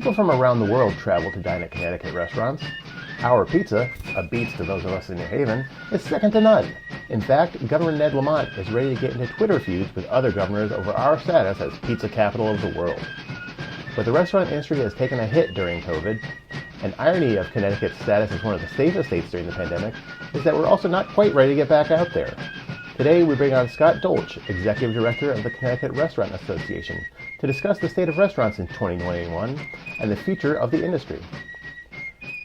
People from around the world travel to dine at Connecticut restaurants. Our pizza, a beats to those of us in New Haven, is second to none. In fact, Governor Ned Lamont is ready to get into Twitter feuds with other governors over our status as pizza capital of the world. But the restaurant industry has taken a hit during COVID. An irony of Connecticut's status as one of the safest states during the pandemic is that we're also not quite ready to get back out there. Today, we bring on Scott Dolch, Executive Director of the Connecticut Restaurant Association, to discuss the state of restaurants in 2021 and the future of the industry.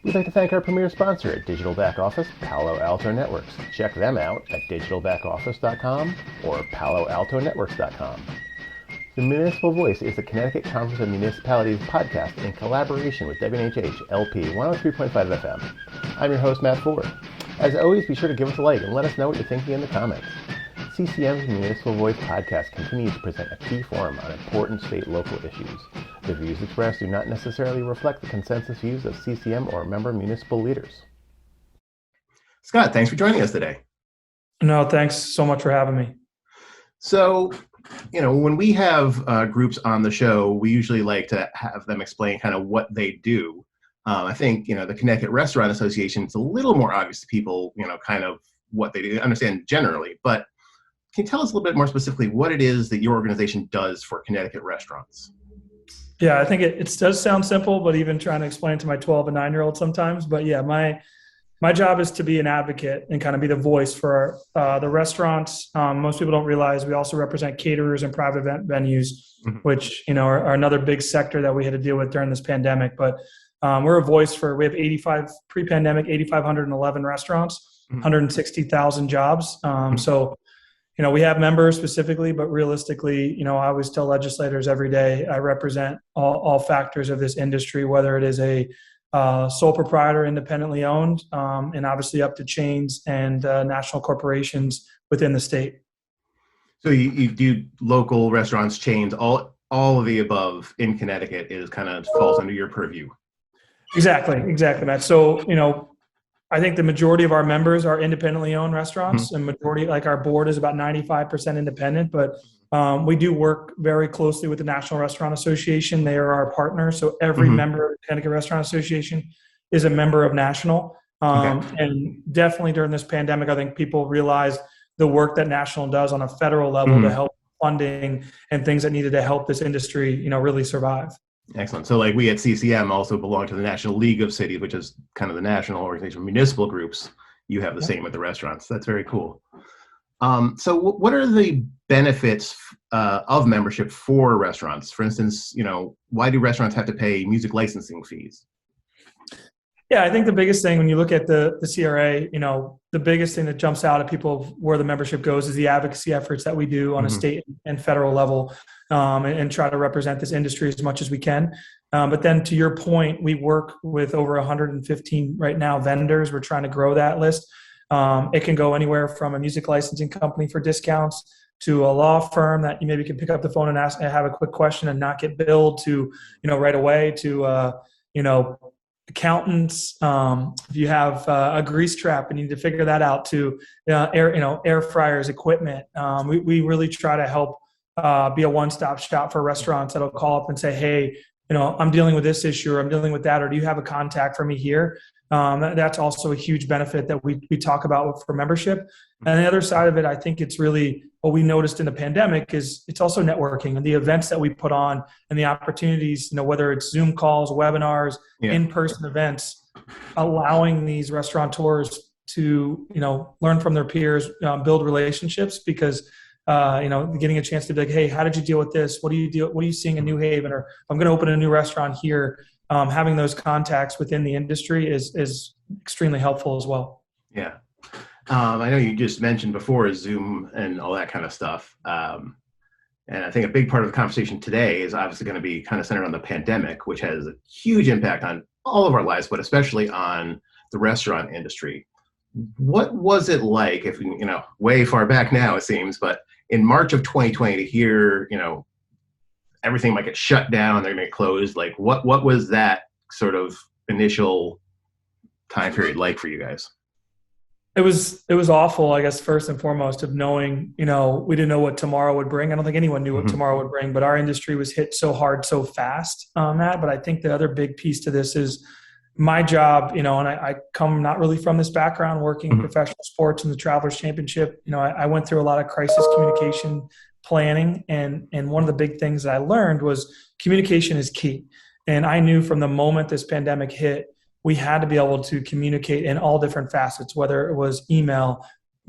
We'd like to thank our premier sponsor at Digital Back Office, Palo Alto Networks. Check them out at digitalbackoffice.com or paloaltonetworks.com. The Municipal Voice is the Connecticut Conference of Municipalities podcast in collaboration with WNHHLP 103.5 FM. I'm your host, Matt Ford. As always, be sure to give us a like and let us know what you're thinking in the comments. CCM's Municipal Voice podcast continues to present a key forum on important state-local issues. The views expressed do not necessarily reflect the consensus views of CCM or member municipal leaders. Scott, thanks for joining us today. No, thanks so much for having me. So, when we have groups on the show, we usually like to have them explain kind of what they do. I think, the Connecticut Restaurant Association, it's a little more obvious to people, kind of what they do, understand generally. But can you tell us a little bit more specifically what it is that your organization does for Connecticut restaurants? Yeah, I think it does sound simple, but even trying to explain it to my 12 and 9-year-old sometimes. But yeah, my job is to be an advocate and kind of be the voice for the restaurants. Most people don't realize we also represent caterers and private event venues, which, are another big sector that we had to deal with during this pandemic. But we're a voice we have 85 pre-pandemic, 8,511 restaurants, 160,000 jobs. So, we have members specifically, but realistically, I always tell legislators every day, I represent all factors of this industry, whether it is a sole proprietor, independently owned, and obviously up to chains and national corporations within the state. So you do local restaurants, chains, all of the above in Connecticut is kind of falls under your purview. Exactly, Matt. So, I think the majority of our members are independently owned restaurants, and majority, like our board is about 95% independent, but we do work very closely with the National Restaurant Association. They are our partner. So every member of the Connecticut Restaurant Association is a member of National. And definitely during this pandemic, I think people realized the work that National does on a federal level to help funding and things that needed to help this industry, really survive. Excellent. So like we at CCM also belong to the National League of Cities, which is kind of the national organization of municipal groups. You have the same with the restaurants. That's very cool. So what are the benefits of membership for restaurants? For instance, why do restaurants have to pay music licensing fees? Yeah, I think the biggest thing when you look at the CRA, the biggest thing that jumps out at people where the membership goes is the advocacy efforts that we do on a state and federal level and try to represent this industry as much as we can. But then to your point, we work with over 115 right now vendors. We're trying to grow that list. It can go anywhere from a music licensing company for discounts to a law firm that you maybe can pick up the phone and ask and have a quick question and not get billed to, right away to, accountants. If you have a grease trap and you need to figure that out to air fryers, equipment. We really try to help be a one-stop shop for restaurants that'll call up and say, hey, I'm dealing with this issue or I'm dealing with that, or do you have a contact for me here? That's also a huge benefit that we talk about for membership. And the other side of it, I think it's really what we noticed in the pandemic is it's also networking and the events that we put on and the opportunities, whether it's Zoom calls, webinars, in-person events, allowing these restaurateurs to, learn from their peers, build relationships because, getting a chance to be like, hey, how did you deal with this? What are you seeing in New Haven? Or I'm going to open a new restaurant here. Having those contacts within the industry is extremely helpful as well. Yeah. I know you just mentioned before Zoom and all that kind of stuff. And I think a big part of the conversation today is obviously going to be kind of centered on the pandemic, which has a huge impact on all of our lives, but especially on the restaurant industry. What was it like if, way far back now it seems, but in March of 2020 to hear, everything might get shut down, they're going to get closed. Like what was that sort of initial time period like for you guys? It was awful, I guess, first and foremost, of knowing, we didn't know what tomorrow would bring. I don't think anyone knew what tomorrow would bring, but our industry was hit so hard, so fast on that. But I think the other big piece to this is my job, and I come not really from this background, working in professional sports and the Travelers Championship. I went through a lot of crisis communication planning, and one of the big things that I learned was communication is key. And I knew from the moment this pandemic hit, we had to be able to communicate in all different facets, whether it was email,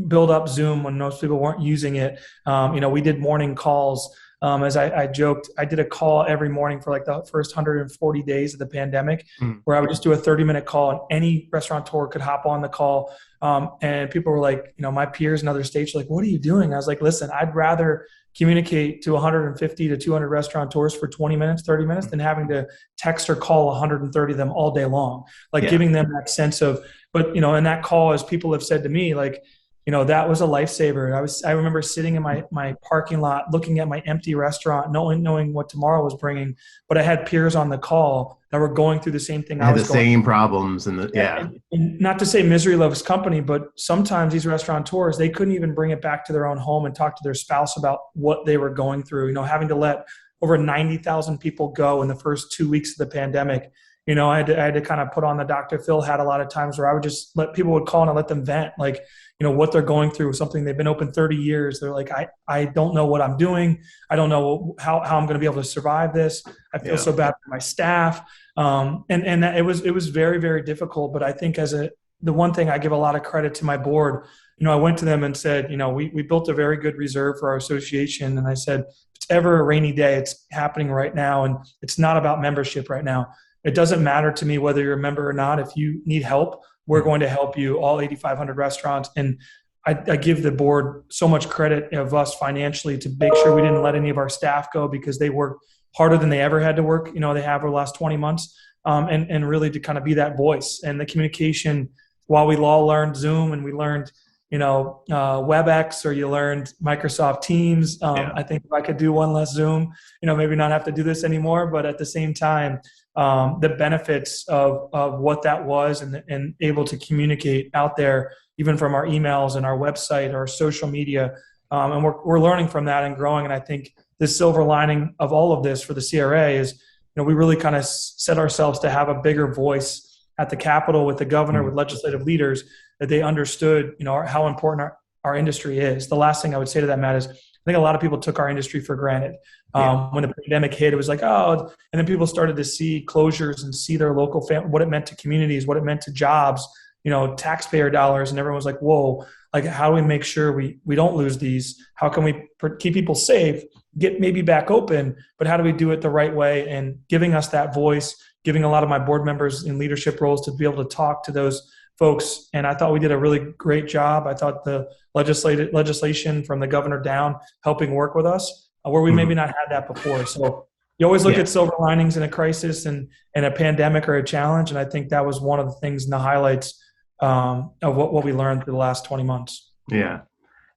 build up Zoom when most people weren't using it. We did morning calls. As I joked, I did a call every morning for like the first 140 days of the pandemic, where I would just do a 30-minute call, and any restaurateur could hop on the call. And people were like, my peers in other states were like, what are you doing? I was like, listen, I'd rather communicate to 150 to 200 restaurateurs for 20 minutes, 30 minutes than having to text or call 130 of them all day long. Giving them that sense of, but, in that call, as people have said to me, like, that was a lifesaver. I remember sitting in my parking lot, looking at my empty restaurant, knowing what tomorrow was bringing. But I had peers on the call that were going through the same thing. I was the same problems, and not to say misery loves company, but sometimes these restaurateurs, they couldn't even bring it back to their own home and talk to their spouse about what they were going through. Having to let over 90,000 people go in the first 2 weeks of the pandemic. I had to kind of put on the Dr. Phil hat a lot of times, where I would just let people would call and I let them vent, like, what they're going through, something they've been open 30 years. They're like, I don't know what I'm doing. I don't know how I'm going to be able to survive this. I feel so bad for my staff. And it was very, very difficult. But I think the one thing I give a lot of credit to my board, I went to them and said, we built a very good reserve for our association. And I said, if it's ever a rainy day, it's happening right now. And it's not about membership right now. It doesn't matter to me whether you're a member or not. If you need help, we're going to help you, all 8,500 restaurants. And I give the board so much credit of us financially to make sure we didn't let any of our staff go, because they worked harder than they ever had to work, they have over the last 20 months, and really to kind of be that voice. And the communication, while we all learned Zoom and we learned, WebEx, or you learned Microsoft Teams. I think if I could do one less Zoom, maybe not have to do this anymore, but at the same time, the benefits of what that was, and able to communicate out there, even from our emails and our website, our social media. And we're learning from that and growing. And I think the silver lining of all of this for the CRA is, we really kind of set ourselves to have a bigger voice at the Capitol with the governor, with legislative leaders, that they understood, how important our industry is. The last thing I would say to that, Matt, is I think a lot of people took our industry for granted. When the pandemic hit, it was like, and then people started to see closures and see their local what it meant to communities, what it meant to jobs, taxpayer dollars. And everyone was like, whoa, like, how do we make sure we don't lose these? How can we keep people safe, get maybe back open, but how do we do it the right way? And giving us that voice, giving a lot of my board members in leadership roles to be able to talk to those folks. And I thought we did a really great job. I thought the legislation from the governor down helping work with us, where we maybe not had that before. So you always look at silver linings in a crisis and a pandemic or a challenge. And I think that was one of the things in the highlights of what we learned through the last 20 months. Yeah.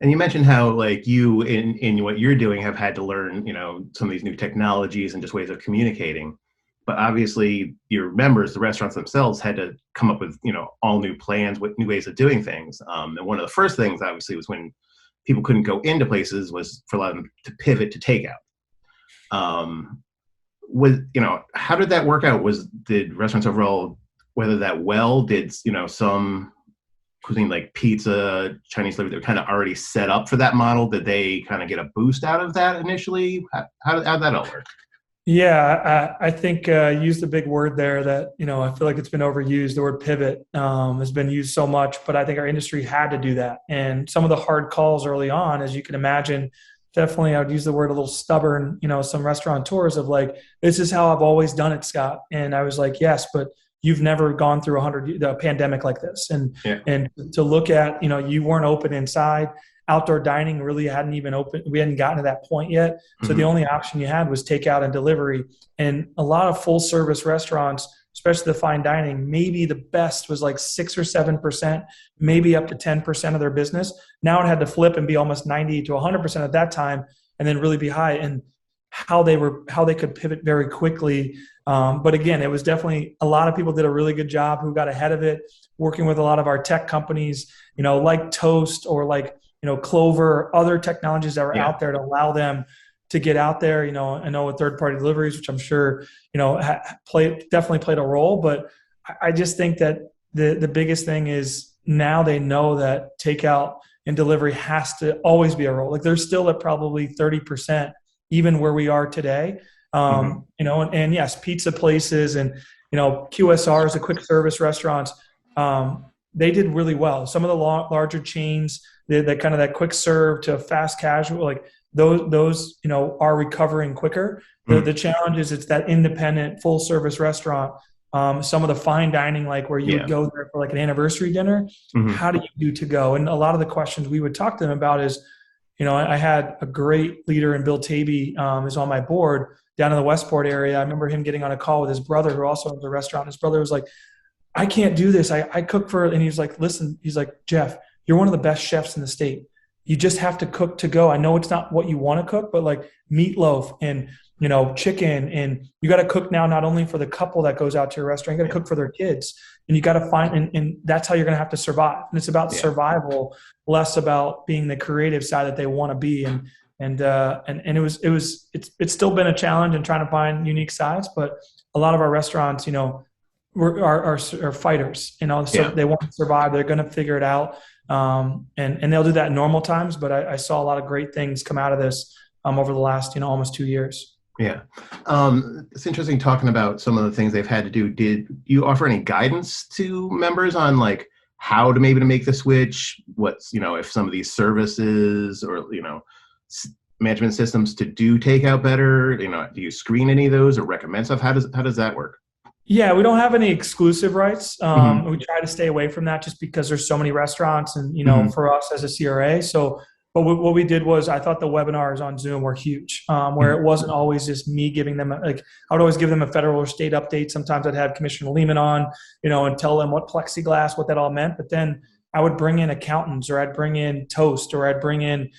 And you mentioned how, like, you in what you're doing have had to learn, some of these new technologies and just ways of communicating. But obviously your members, the restaurants themselves, had to come up with, all new plans, with new ways of doing things. And one of the first things, obviously, was when people couldn't go into places, was for a lot of them to pivot to takeout. How did that work out? Did restaurants overall weather that well? Did, some cuisine like pizza, Chinese delivery, they were kind of already set up for that model? Did they kind of get a boost out of that initially? How'd that all work? Yeah, I think used the big word there that, I feel like it's been overused. The word pivot has been used so much, but I think our industry had to do that. And some of the hard calls early on, as you can imagine, definitely I would use the word a little stubborn, some restaurateurs of like, this is how I've always done it, Scott. And I was like, yes, but you've never gone through a pandemic like this. And to look at, you weren't open inside. Outdoor dining really hadn't even opened. We hadn't gotten to that point yet. So the only option you had was takeout and delivery. And a lot of full service restaurants, especially the fine dining, maybe the best was like 6 or 7%, maybe up to 10% of their business. Now it had to flip and be almost 90 to 100% at that time, and then really be high. And how they could pivot very quickly. But again, it was definitely a lot of people did a really good job who got ahead of it, working with a lot of our tech companies, like Toast or like, Clover, other technologies that were out there to allow them to get out there. I know with third-party deliveries, which I'm sure, definitely played a role. But I just think that the biggest thing is now they know that takeout and delivery has to always be a role. Like they're still at probably 30%, even where we are today. And yes, pizza places and, QSRs, the quick service restaurants, they did really well. Some of the larger chains, that kind of that quick serve to fast casual, like those are recovering quicker. The challenge is it's that independent full service restaurant. Some of the fine dining, like where you would go there for like an anniversary dinner, how do you do to go? And a lot of the questions we would talk to them about is, I had a great leader in Bill Taby is on my board down in the Westport area. I remember him getting on a call with his brother who also owns a restaurant. His brother was like, I can't do this. I cook for, and he's like, listen, he's like, Jeff, you're one of the best chefs in the state. You just have to cook to go. I know it's not what you want to cook, but like meatloaf and, chicken, and you got to cook now, not only for the couple that goes out to your restaurant, you got to cook for their kids, and you got to find, and that's how you're going to have to survive. And it's about survival, less about being the creative side that they want to be. And it's still been a challenge in trying to find unique sides, but a lot of our restaurants, are fighters, so they want to survive. They're going to figure it out. And they'll do that in normal times, but I saw a lot of great things come out of this over the last, almost 2 years. Yeah. It's interesting talking about some of the things they've had to do. Did you offer any guidance to members on like how to make the switch? What's, if some of these services or, management systems to do takeout better, do you screen any of those or recommend stuff? How does that work? Yeah, we don't have any exclusive rights. We try to stay away from that just because there's so many restaurants and, for us as a CRA. But what we did was I thought the webinars on Zoom were huge, where it wasn't always just me giving them, I would always give them a federal or state update. Sometimes I'd have Commissioner Lehman on, and tell them what plexiglass, what that all meant. But then I would bring in accountants, or I'd bring in Toast, or I'd bring in,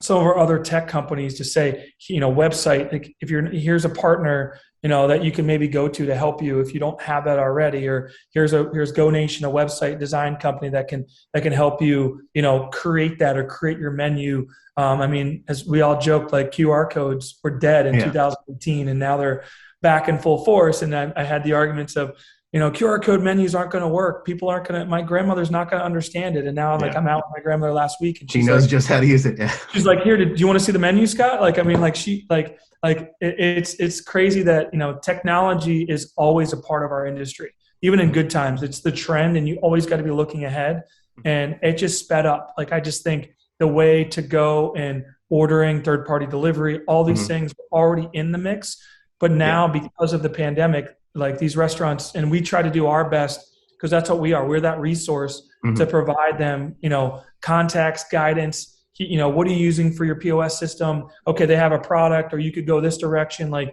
some of our other tech companies to say, website, like here's a partner, that you can maybe go to help you if you don't have that already, or here's GoNation, a website design company that can help you, create that or create your menu. As we all joked, like QR codes were dead in 2018, and now they're back in full force. And I had the arguments of, QR code menus aren't going to work. People aren't going to, my grandmother's not going to understand it. And now I'm out with my grandmother last week, and she knows just how to use it. Yeah. She's like, here, do you want to see the menu, Scott? It's crazy that, technology is always a part of our industry, even in good times. It's the trend, and you always got to be looking ahead, and it just sped up. Like, I just think the way to go and ordering third-party delivery, all these things were already in the mix. But now because of the pandemic, like these restaurants, and we try to do our best because that's what we are. We're that resource to provide them, contacts, guidance. What are you using for your POS system? Okay, they have a product, or you could go this direction. And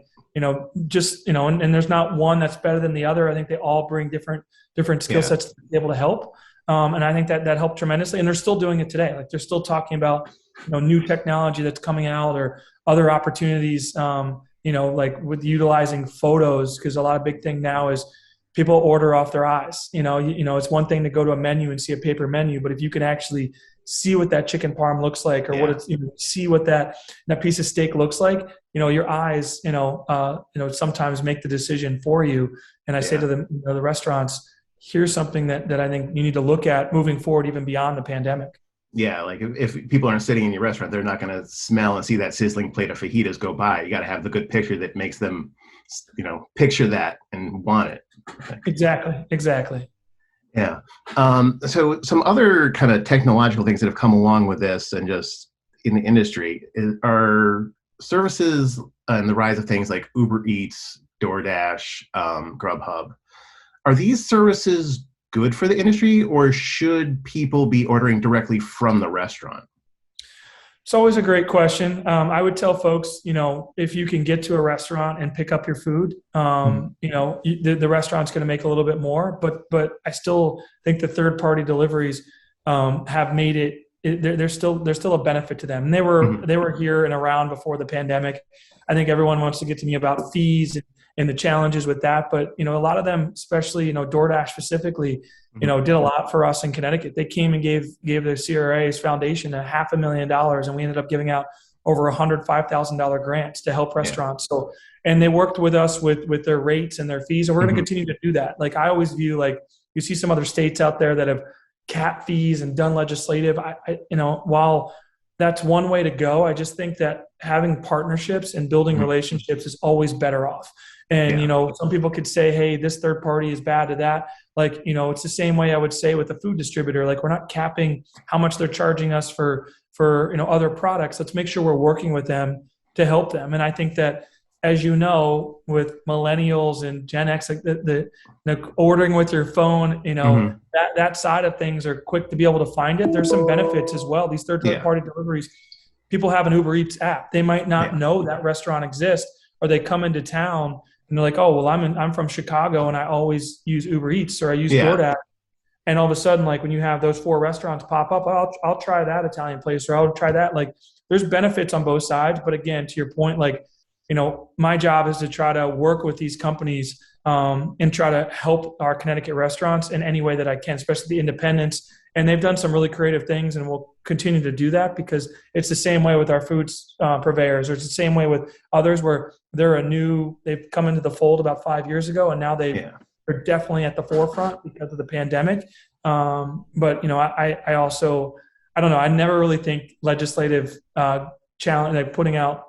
there's not one that's better than the other. I think they all bring different skill sets to be able to help. And I think that helped tremendously. And they're still doing it today. Like they're still talking about, new technology that's coming out, or other opportunities, like with utilizing photos, because a lot of big thing now is people order off their eyes. It's one thing to go to a menu and see a paper menu, but if you can actually see what that chicken parm looks like, or what it's, see what that piece of steak looks like, your eyes, sometimes make the decision for you. And I say to the restaurants, here's something that I think you need to look at moving forward, even beyond the pandemic. Yeah, like if people aren't sitting in your restaurant, they're not going to smell and see that sizzling plate of fajitas go by. You got to have the good picture that makes them, picture that and want it. Exactly. Yeah. So some other kind of technological things that have come along with this and just in the industry are services and the rise of things like Uber Eats, DoorDash, Grubhub. Are these services good for the industry, or should people be ordering directly from the restaurant? It's always a great question. I would tell folks, if you can get to a restaurant and pick up your food, the restaurant's going to make a little bit more. But I still think the third-party deliveries have made it there's still a benefit to them. And they were here and around before the pandemic. I think everyone wants to get to me about fees and the challenges with that. But, a lot of them, especially, DoorDash specifically, did a lot for us in Connecticut. They came and gave the CRA's foundation $500,000, and we ended up giving out over $105,000 grants to help restaurants. So, and they worked with us with their rates and their fees, and we're going to continue to do that. Like, I always view, like, you see some other states out there that have capped fees and done legislative. While that's one way to go, I just think that having partnerships and building relationships is always better off. And, some people could say, hey, this third party is bad to that. Like, it's the same way I would say with a food distributor. Like, we're not capping how much they're charging us for other products. Let's make sure we're working with them to help them. And I think that, as you know, with millennials and Gen X, like the ordering with your phone, that side of things are quick to be able to find it. There's some benefits as well. These third-party deliveries, people have an Uber Eats app. They might not know that restaurant exists, or they come into town and they're like, oh, well, I'm from Chicago and I always use Uber Eats, or I use DoorDash. And all of a sudden, like, when you have those 4 restaurants pop up, I'll try that Italian place, or I'll try that. Like, there's benefits on both sides. But again, to your point, like, my job is to try to work with these companies and try to help our Connecticut restaurants in any way that I can, especially the independents. And they've done some really creative things, and we'll continue to do that, because it's the same way with our food purveyors, or it's the same way with others where they've come into the fold about 5 years ago, and now they're definitely at the forefront because of the pandemic. But, I also, I don't know, I never really think legislative challenge, like putting out,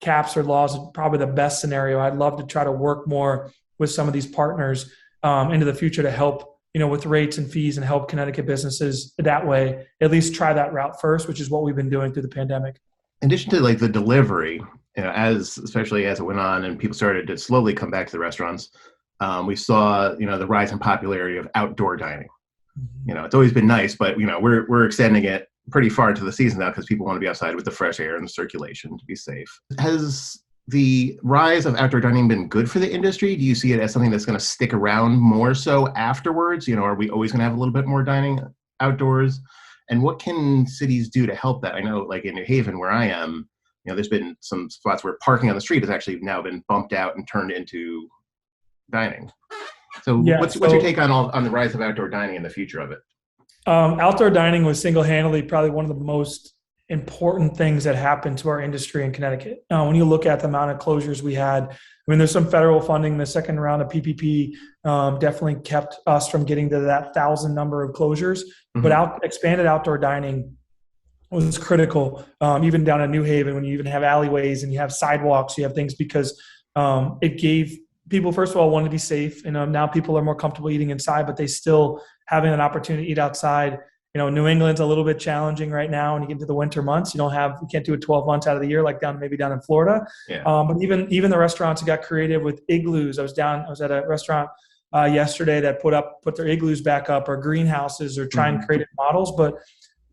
caps or laws is probably the best scenario. I'd love to try to work more with some of these partners into the future to help, with rates and fees, and help Connecticut businesses that way. At least try that route first, which is what we've been doing through the pandemic. In addition to, like, the delivery, especially as it went on and people started to slowly come back to the restaurants, we saw, the rise in popularity of outdoor dining. It's always been nice, but, we're extending it pretty far into the season now because people want to be outside with the fresh air and the circulation to be safe. Has the rise of outdoor dining been good for the industry? Do you see it as something that's going to stick around more so afterwards? Are we always going to have a little bit more dining outdoors? And what can cities do to help that? I know, like, in New Haven, where I am, there's been some spots where parking on the street has actually now been bumped out and turned into dining. So what's your take on the rise of outdoor dining and the future of it? Outdoor dining was single-handedly probably one of the most important things that happened to our industry in Connecticut. When you look at the amount of closures we had, I mean, there's some federal funding. The second round of PPP definitely kept us from getting to that 1,000 number of closures. But expanded outdoor dining was critical, even down in New Haven, when you even have alleyways and you have sidewalks, you have things, because it gave people, first of all, wanted to be safe. Now people are more comfortable eating inside, but they still having an opportunity to eat outside. New England's a little bit challenging right now. When you get into the winter months, you can't do it 12 months out of the year, like maybe down in Florida. But even the restaurants got creative with igloos. I was at a restaurant yesterday that put their igloos back up, or greenhouses, or trying creative models. But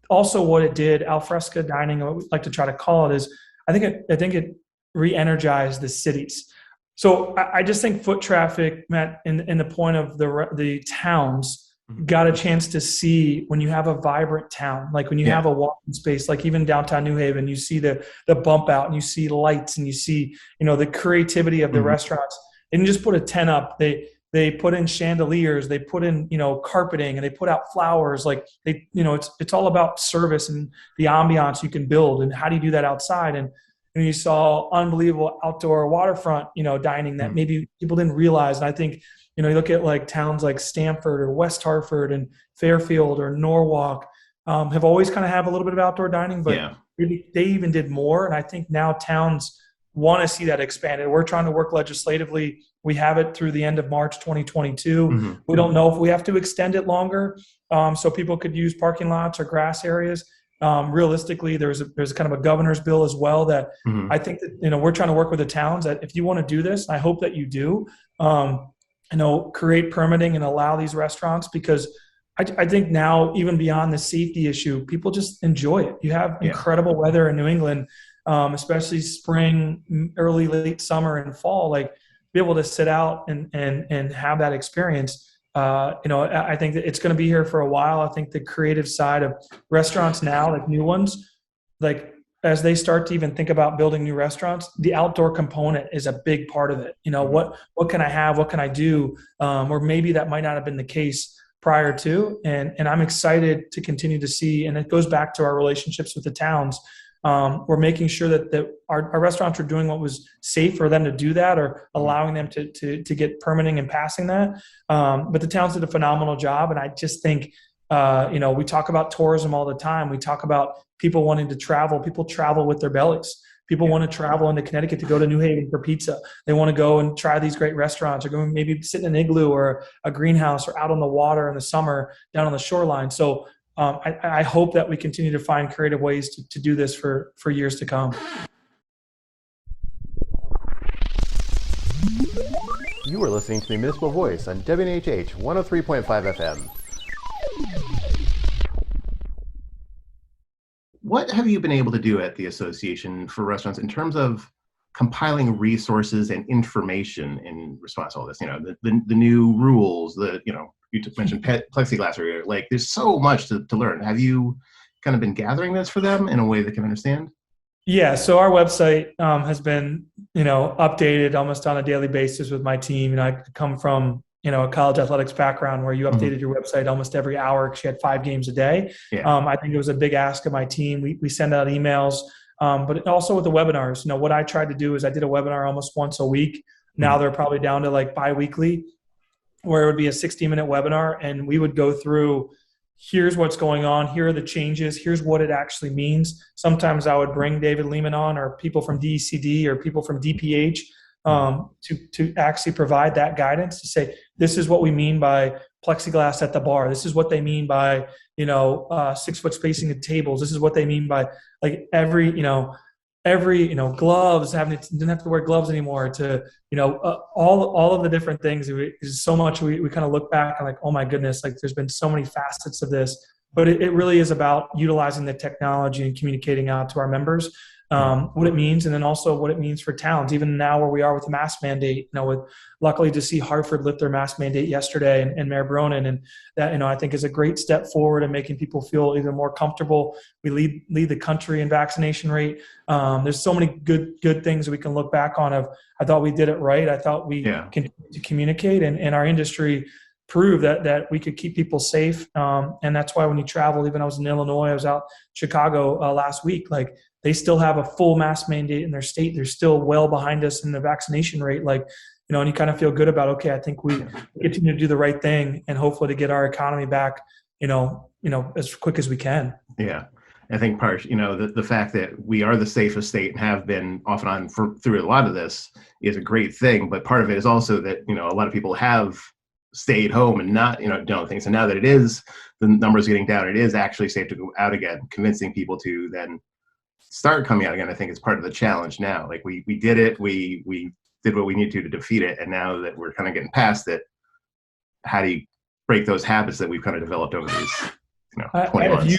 also what it did, alfresco dining, what we like to try to call it, is I think it re-energized the cities. So I just think foot traffic, Matt, in the point of the towns, got a chance to see when you have a vibrant town, like when you have a walking space, like even downtown New Haven, you see the bump out, and you see lights, and you see, the creativity of the restaurants. They didn't just put a tent up. They put in chandeliers, they put in, carpeting, and they put out flowers. Like it's all about service and the ambiance you can build, and how do you do that outside? And you saw unbelievable outdoor waterfront, dining that maybe people didn't realize. And I think, you look at like towns like Stamford or West Hartford and Fairfield or Norwalk have always kind of have a little bit of outdoor dining, but really, they even did more. And I think now towns want to see that expanded. We're trying to work legislatively. We have it through the end of March 2022. We don't know if we have to extend it longer, so people could use parking lots or grass areas. Realistically, there's kind of a governor's bill as well that I think that, we're trying to work with the towns that if you want to do this, I hope that you do, create permitting and allow these restaurants, because I think now, even beyond the safety issue, people just enjoy it. You have incredible weather in New England, especially spring, early, late summer and fall, like be able to sit out and have that experience. I think that it's going to be here for a while. I think the creative side of restaurants now, like new ones, like as they start to even think about building new restaurants, the outdoor component is a big part of it. What can I have? What can I do? Or maybe that might not have been the case prior to. And I'm excited to continue to see, and it goes back to our relationships with the towns. We're making sure that our restaurants are doing what was safe for them to do that, or allowing them to get permitting and passing that. But the towns did a phenomenal job. And I just think, we talk about tourism all the time. We talk about people wanting to travel. People travel with their bellies. People want to travel into Connecticut to go to New Haven for pizza. They want to go and try these great restaurants, or go maybe sit in an igloo or a greenhouse, or out on the water in the summer down on the shoreline. So I hope that we continue to find creative ways to do this for years to come. You are listening to the Municipal Voice on WNHH 103.5 FM. What have you been able to do at the Association for Restaurants in terms of compiling resources and information in response to all this? The new rules, you mentioned plexiglass earlier. Like, there's so much to learn. Have you kind of been gathering this for them in a way they can understand? Yeah, so our website has been, updated almost on a daily basis with my team. I come from, a college athletics background where you updated your website almost every hour because you had 5 games a day. Yeah. I think it was a big ask of my team. We send out emails, but also with the webinars. What I tried to do is I did a webinar almost once a week. Now they're probably down to like bi-weekly, where it would be a 60-minute webinar, and we would go through, here's what's going on, here are the changes, here's what it actually means. Sometimes I would bring David Lehman on, or people from DECD, or people from DPH, to actually provide that guidance, to say, this is what we mean by plexiglass at the bar. This is what they mean by, 6-foot spacing at tables. This is what they mean by, like, every gloves, didn't have to wear gloves anymore, to, all of the different things. Is so much we kind of look back and like, oh my goodness, like there's been so many facets of this, but it really is about utilizing the technology and communicating out to our members what it means, and then also what it means for towns. Even now where we are with the mask mandate, with luckily to see Hartford lift their mask mandate yesterday, and Mayor Bronin, and that, I think is a great step forward in making people feel even more comfortable. We lead the country in vaccination rate. There's so many good things that we can look back on of, I thought we did it right. I thought we continued to communicate, and our industry proved that we could keep people safe. And that's why when you travel, even I was in Illinois, I was out Chicago last week, like they still have a full mask mandate in their state. They're still well behind us in the vaccination rate. Like, and you kind of feel good about, okay, I think we continue to do the right thing, and hopefully to get our economy back, as quick as we can. Yeah. I think the fact that we are the safest state and have been off and on through a lot of this is a great thing. But part of it is also that, a lot of people have stayed home and not, done things. And now that the numbers getting down, it is actually safe to go out again, convincing people to then start coming out again. I think it's part of the challenge now. Like we did it, we did what we need to defeat it. And now that we're kind of getting past it, how do you break those habits that we've kind of developed over these 20 months?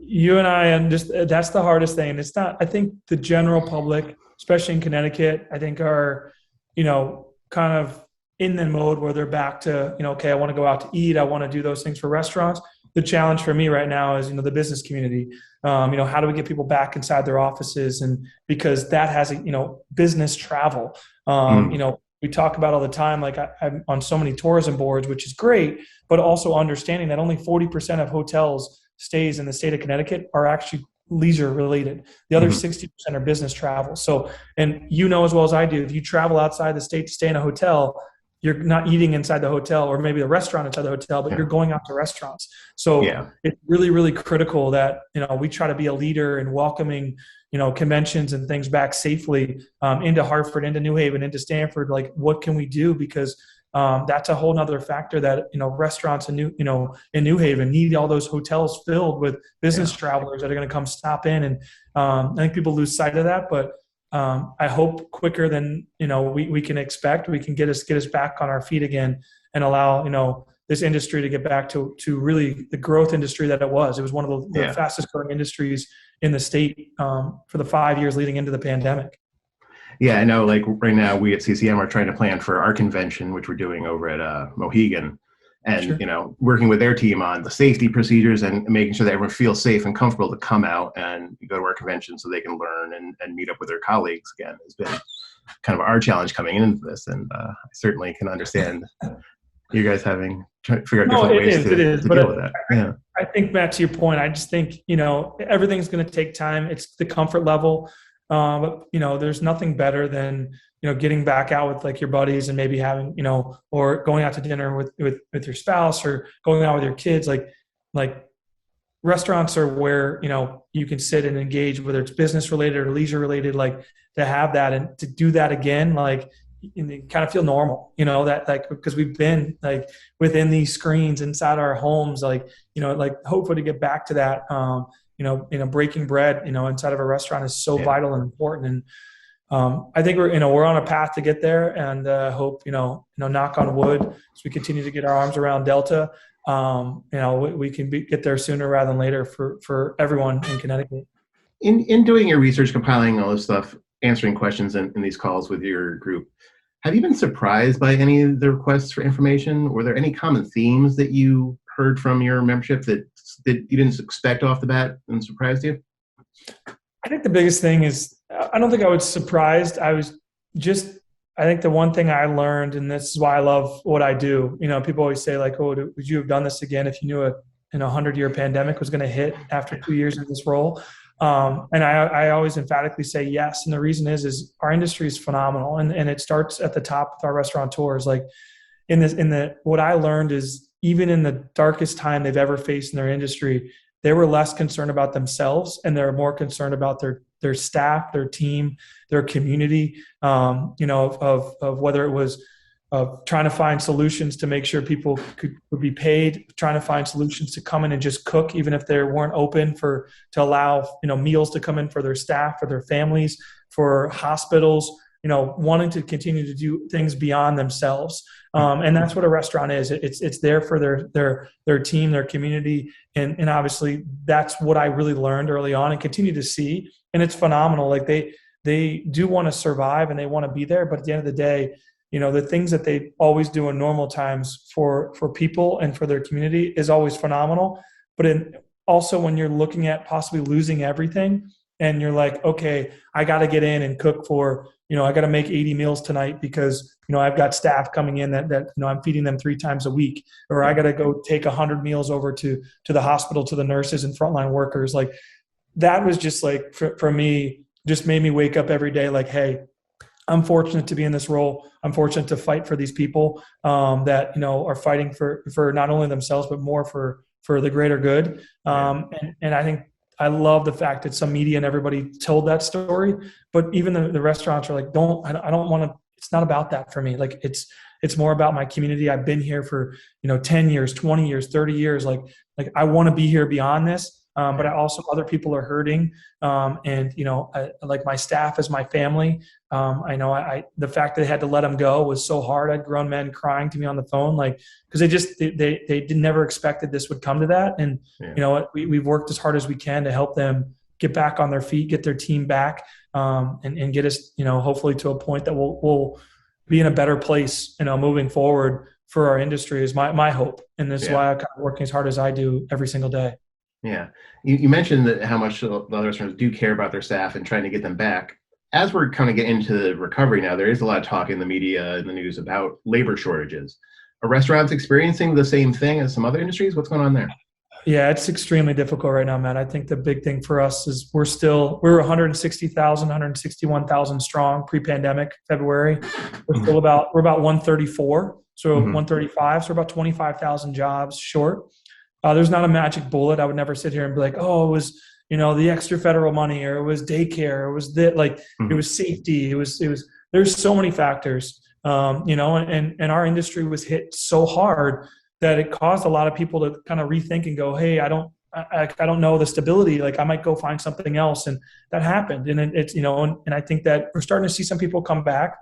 You and I, and just that's the hardest thing. It's not, I think the general public, especially in Connecticut, I think are, kind of in the mode where they're back to, okay, I want to go out to eat. I want to do those things for restaurants. The challenge for me right now is, the business community. How do we get people back inside their offices? And because that has, business travel. We talk about all the time, like I'm on so many tourism boards, which is great, but also understanding that only 40% of hotels stays in the state of Connecticut are actually leisure related. The other 60% are business travel. So, and as well as I do, if you travel outside the state to stay in a hotel, you're not eating inside the hotel, or maybe a restaurant inside the hotel, but you're going out to restaurants. So it's really, really critical that, we try to be a leader in welcoming, conventions and things back safely into Hartford, into New Haven, into Stamford. Like, what can we do? Because that's a whole nother factor that, restaurants in New Haven need all those hotels filled with business travelers that are going to come stop in. And I think people lose sight of that, but I hope quicker than, we can expect, we can get us back on our feet again, and allow, this industry to get back to really the growth industry that it was. It was one of the fastest growing industries in the state for the 5 years leading into the pandemic. Yeah, I know, like right now we at CCM are trying to plan for our convention, which we're doing over at Mohegan. and, Sure. working with their team on the safety procedures and making sure that everyone feels safe and comfortable to come out and go to our convention so they can learn and meet up with their colleagues again has been kind of our challenge coming into this. And I certainly can understand you guys trying to figure out different ways to deal with that. Yeah. I think, Matt, to your point, I just think, everything's going to take time. It's the comfort level. But, there's nothing better than, getting back out with like your buddies and maybe having, or going out to dinner with your spouse or going out with your kids. Like restaurants are where, you can sit and engage, whether it's business related or leisure related, like to have that and to do that again, like, and you kind of feel normal, that like, because we've been like within these screens inside our homes, like, like hopefully to get back to that, breaking bread, inside of a restaurant is so vital and important. And I think we're on a path to get there, and hope, knock on wood, as we continue to get our arms around Delta, we can get there sooner rather than later for everyone in Connecticut. In doing your research, compiling all this stuff, answering questions in these calls with your group, have you been surprised by any of the requests for information? Were there any common themes that you heard from your membership that you didn't expect off the bat and surprised you? I think the biggest thing is, I don't think I was surprised. I think the one thing I learned, and this is why I love what I do, people always say like, oh, would you have done this again if you knew a 100-year pandemic was going to hit after 2 years in this role? And I always emphatically say yes. And the reason is our industry is phenomenal. And it starts at the top with our restaurateurs. Like what I learned is even in the darkest time they've ever faced in their industry, they were less concerned about themselves and they're more concerned about their staff, their team, their community, of whether it was trying to find solutions to make sure people would be paid, trying to find solutions to come in and just cook, even if they weren't open to allow, meals to come in for their staff, for their families, for hospitals, wanting to continue to do things beyond themselves. And that's what a restaurant is. It's there for their team, their community. And obviously that's what I really learned early on and continue to see. And it's phenomenal. Like they do want to survive and they want to be there. But at the end of the day, the things that they always do in normal times for people and for their community is always phenomenal. But also when you're looking at possibly losing everything and you're like, okay, I got to get in and cook for, I got to make 80 meals tonight because, I've got staff coming in that I'm feeding them 3 times a week, or I got to go take 100 meals over to the hospital, to the nurses and frontline workers. Like that was just like, for me, just made me wake up every day like, hey, I'm fortunate to be in this role. I'm fortunate to fight for these people that, are fighting for not only themselves, but more for the greater good. And I think I love the fact that some media and everybody told that story, but even the restaurants are like, I don't want to, it's not about that for me. Like it's more about my community. I've been here for, 10 years, 20 years, 30 years. Like I want to be here beyond this. But I also, other people are hurting. And, like my staff is my family. I know the fact that they had to let them go was so hard. I had grown men crying to me on the phone, like, cause they never expected this would come to that. And we've worked as hard as we can to help them get back on their feet, get their team back, and get us, hopefully to a point that we'll be in a better place, moving forward for our industry is my hope. And this is why I'm kind of working as hard as I do every single day. Yeah. You mentioned that how much the other restaurants do care about their staff and trying to get them back. As we're kind of getting into the recovery now, there is a lot of talk in the media and the news about labor shortages. Are restaurants experiencing the same thing as some other industries? What's going on there? Yeah, it's extremely difficult right now, Matt. I think the big thing for us is we're 160,000, 161,000 strong pre-pandemic February. We're about 134, so 135, so we're about 25,000 jobs short. There's not a magic bullet. I would never sit here and be like, oh, it was, the extra federal money, or it was daycare, or it was that, like, it was safety. It was, there's so many factors, and our industry was hit so hard that it caused a lot of people to kind of rethink and go, hey, I don't know the stability. Like I might go find something else. And that happened. And it's, and I think that we're starting to see some people come back,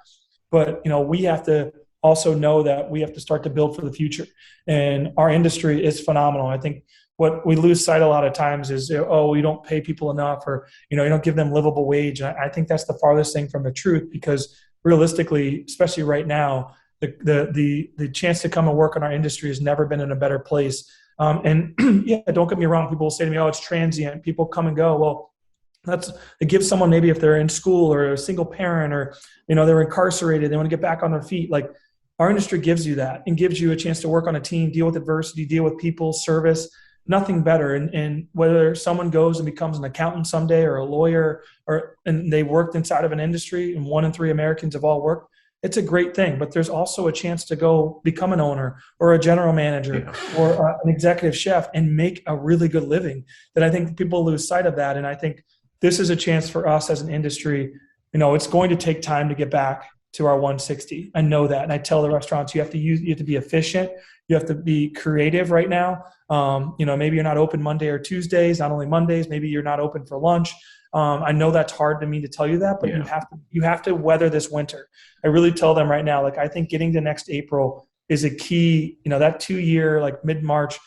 but, we have to also know that we have to start to build for the future. And our industry is phenomenal. I think what we lose sight a lot of times is, we don't pay people enough, or, you don't give them livable wage. And I think that's the farthest thing from the truth, because realistically, especially right now, the chance to come and work in our industry has never been in a better place. And yeah, don't get me wrong. People will say to me, "Oh, it's transient. People come and go." Well, it gives someone, maybe if they're in school or a single parent, or they're incarcerated, they want to get back on their feet. Like, our industry gives you that, and gives you a chance to work on a team, deal with adversity, deal with people, service. Nothing better. And whether someone goes and becomes an accountant someday, or a lawyer, and they worked inside of an industry, and 1 in 3 Americans have all worked, it's a great thing. But there's also a chance to go become an owner, or a general manager, or an executive chef, and make a really good living. That I think people lose sight of that. And I think this is a chance for us as an industry. It's going to take time to get back to our 160. I know that. And I tell the restaurants, you have to be efficient. You have to be creative right now. Maybe you're not open Monday or Tuesdays, not only Mondays, maybe you're not open for lunch. I know that's hard to me to tell you that, but you have to weather this winter. I really tell them right now, like, I think getting to next April is a key, that 2-year, like mid-March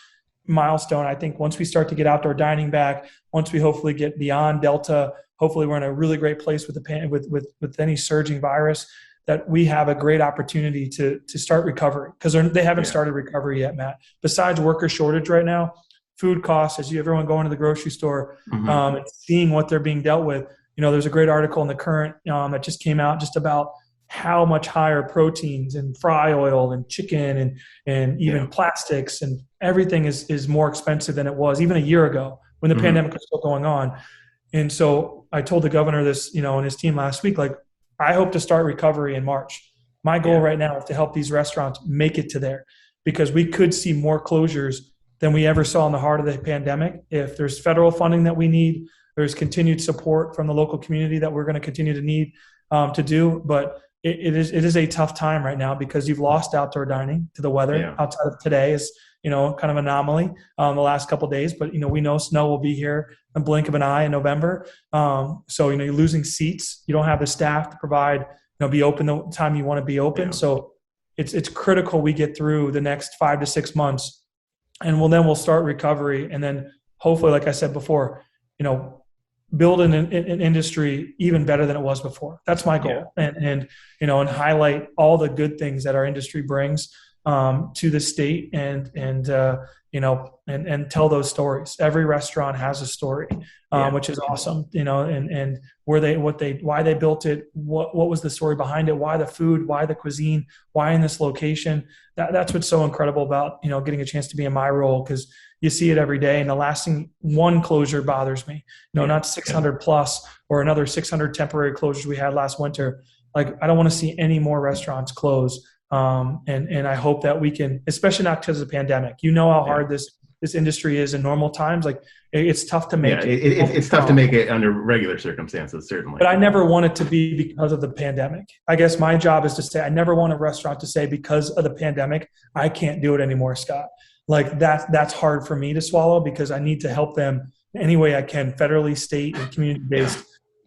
milestone. I think once we start to get outdoor dining back, once we hopefully get beyond Delta, hopefully we're in a really great place with any surging virus, that we have a great opportunity to start recovery, because they haven't started recovery yet, Matt. Besides worker shortage right now, food costs, as everyone going to the grocery store and seeing what they're being dealt with. There's a great article in the Current that just came out just about how much higher proteins and fry oil and chicken and even plastics and everything is more expensive than it was even a year ago when the pandemic was still going on. And so I told the governor this, and his team last week, like, I hope to start recovery in March. My goal right now is to help these restaurants make it to there, because we could see more closures than we ever saw in the heart of the pandemic. If there's federal funding that we need, there's continued support from the local community that we're going to continue to need to do. But it is a tough time right now, because you've lost outdoor dining to the weather. Outside of today is, kind of anomaly the last couple of days, but we know snow will be here in a blink of an eye in November. So you're losing seats. You don't have the staff to provide, be open the time you want to be open. So it's critical we get through the next 5 to 6 months, and we'll start recovery, and then hopefully, like I said before, build an industry even better than it was before. That's my goal, and highlight all the good things that our industry brings to the state, and tell those stories. Every restaurant has a story, which is awesome. And why they built it, what was the story behind it, why the food, why the cuisine, why in this location. That's what's so incredible about getting a chance to be in my role, because you see it every day. And the lasting one closure bothers me. Not 600 plus or another 600 temporary closures we had last winter. Like, I don't want to see any more restaurants close. And I hope that we can, especially not because of the pandemic. How hard this industry is in normal times. Like, it's tough to make it. It's tough to make it under regular circumstances, certainly. But I never want it to be because of the pandemic. I guess my job is to say, I never want a restaurant to say, because of the pandemic, I can't do it anymore, Scott. Like, that's hard for me to swallow, because I need to help them any way I can, federally, state, and community-based,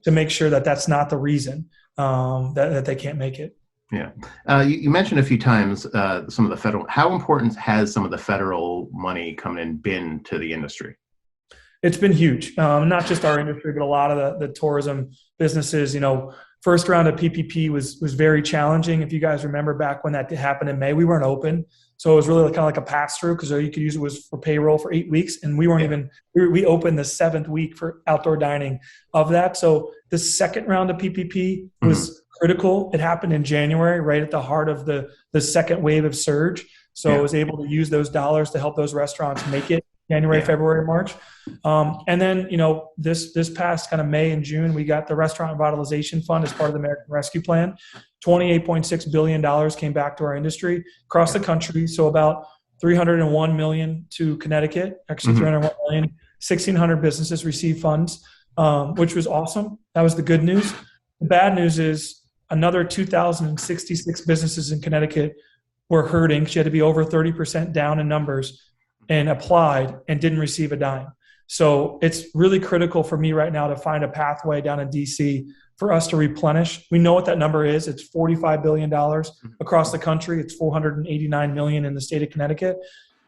to make sure that that's not the reason that they can't make it. Yeah. You mentioned a few times some of the federal. How important has some of the federal money coming in been to the industry? It's been huge. Not just our industry, but a lot of the tourism businesses. First round of PPP was very challenging. If you guys remember back when that happened in May, we weren't open. So it was really kind of like a pass-through, because you could use it was for payroll for 8 weeks. And we weren't even – we opened the 7th week for outdoor dining of that. So the second round of PPP was critical. It happened in January, right at the heart of the second wave of surge. So I was able to use those dollars to help those restaurants make it January, February, March. And then, this past kind of May and June, we got the Restaurant Revitalization Fund as part of the American Rescue Plan. $28.6 billion came back to our industry across the country. So about $301 million to Connecticut, actually $301 million, 1,600 businesses received funds, which was awesome. That was the good news. The bad news is another 2,066 businesses in Connecticut were hurting. She had to be over 30% down in numbers and applied and didn't receive a dime. So it's really critical for me right now to find a pathway down in DC for us to replenish. We know what that number is. It's $45 billion across the country. It's $489 million in the state of Connecticut.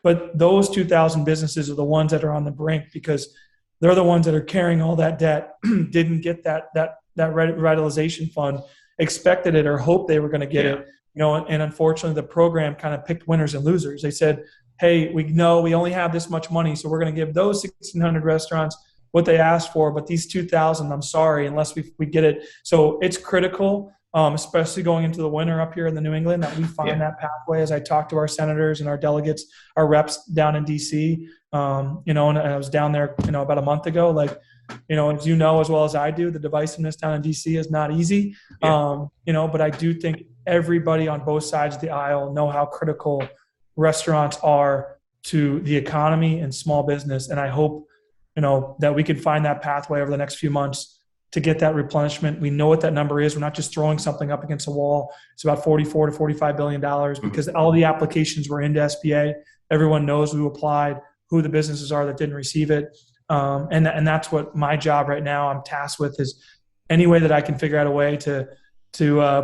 But those 2,000 businesses are the ones that are on the brink, because they're the ones that are carrying all that debt, didn't get that revitalization fund, expected it or hoped they were going to get it, And unfortunately the program kind of picked winners and losers. They said, hey, we know we only have this much money, so we're going to give those 1,600 restaurants what they asked for, but these 2,000, I'm sorry, unless we get it. So it's critical, especially going into the winter up here in the New England, that we find that pathway. As I talk to our senators and our delegates, our reps down in DC, and I was down there, about a month ago, as you know, as well as I do, the divisiveness down in DC is not easy. But I do think everybody on both sides of the aisle know how critical restaurants are to the economy and small business. And I hope, that we can find that pathway over the next few months to get that replenishment. We know what that number is. We're not just throwing something up against a wall. It's about $44 to $45 billion because all the applications were into SBA. Everyone knows who applied, who the businesses are that didn't receive it. And that's what my job right now I'm tasked with, is any way that I can figure out a way to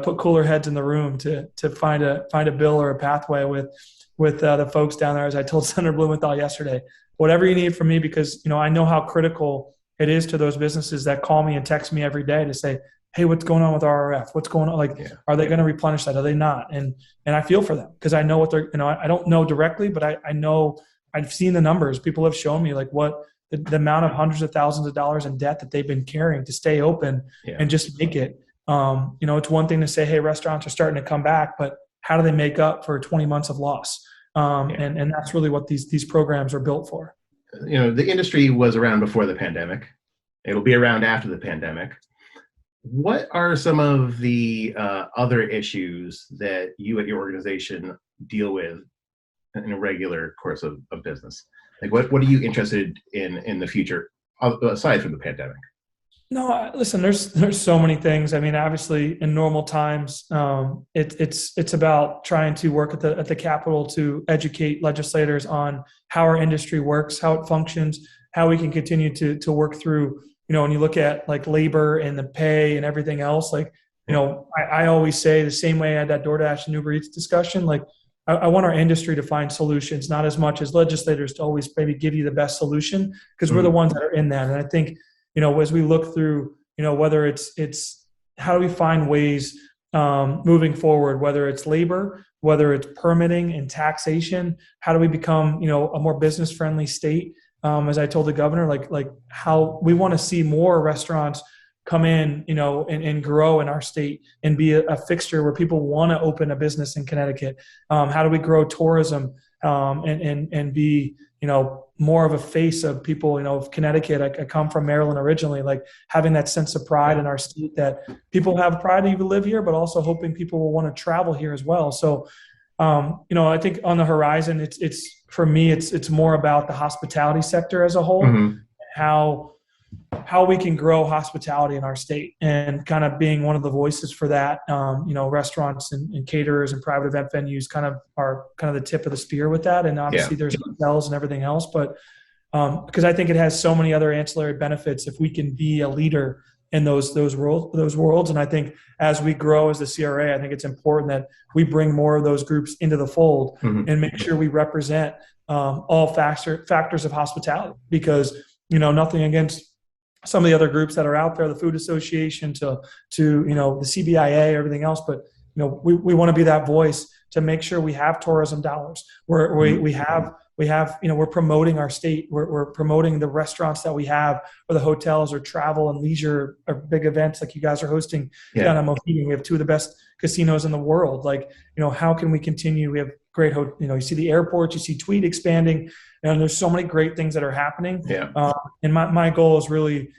put cooler heads in the room to find a bill or a pathway with the folks down there. As I told Senator Blumenthal yesterday, whatever you need from me, because I know how critical it is to those businesses that call me and text me every day to say, hey, what's going on with RRF? What's going on? Are they going to replenish that? Are they not? And I feel for them because I know what they're, I don't know directly, but I know I've seen the numbers. People have shown me what the amount of hundreds of thousands of dollars in debt that they've been carrying to stay open and just make it. It's one thing to say, hey, restaurants are starting to come back, but how do they make up for 20 months of loss? And that's really what these programs are built for. The industry was around before the pandemic. It'll be around after the pandemic. What are some of the other issues that you at your organization deal with in a regular course of business? What are you interested in the future, aside from the pandemic? No, listen, there's so many things. I mean, obviously in normal times, it's about trying to work at the Capitol to educate legislators on how our industry works, how it functions, how we can continue to work through, when you look at labor and the pay and everything else, I always say the same way I had that DoorDash and Uber Eats discussion, I want our industry to find solutions, not as much as legislators to always maybe give you the best solution, because we're the ones that are in that. And I think, as we look through, whether it's how do we find ways moving forward, whether it's labor, whether it's permitting and taxation, how do we become, a more business friendly state? As I told the governor, like how we want to see more restaurants come in, and grow in our state and be a fixture where people want to open a business in Connecticut. How do we grow tourism and be, more of a face of people, of Connecticut. I come from Maryland originally, having that sense of pride in our state that people have pride to even live here, but also hoping people will want to travel here as well. So, I think on the horizon, it's for me, it's more about the hospitality sector as a whole, how we can grow hospitality in our state, and kind of being one of the voices for that. Restaurants and caterers and private event venues are the tip of the spear with that. And obviously there's hotels and everything else, but because I think it has so many other ancillary benefits if we can be a leader in those worlds. And I think as we grow as the CRA, I think it's important that we bring more of those groups into the fold and make sure we represent all factors of hospitality, because nothing against some of the other groups that are out there, the Food Association to the CBIA, everything else. But, we want to be that voice to make sure we have tourism dollars. We have, we're promoting our state. We're promoting the restaurants that we have, or the hotels, or travel and leisure, or big events like you guys are hosting down in Mohegan. We have two of the best casinos in the world. How can we continue? We have great, you see the airports, you see Tweed expanding, and there's so many great things that are happening. And my goal is really,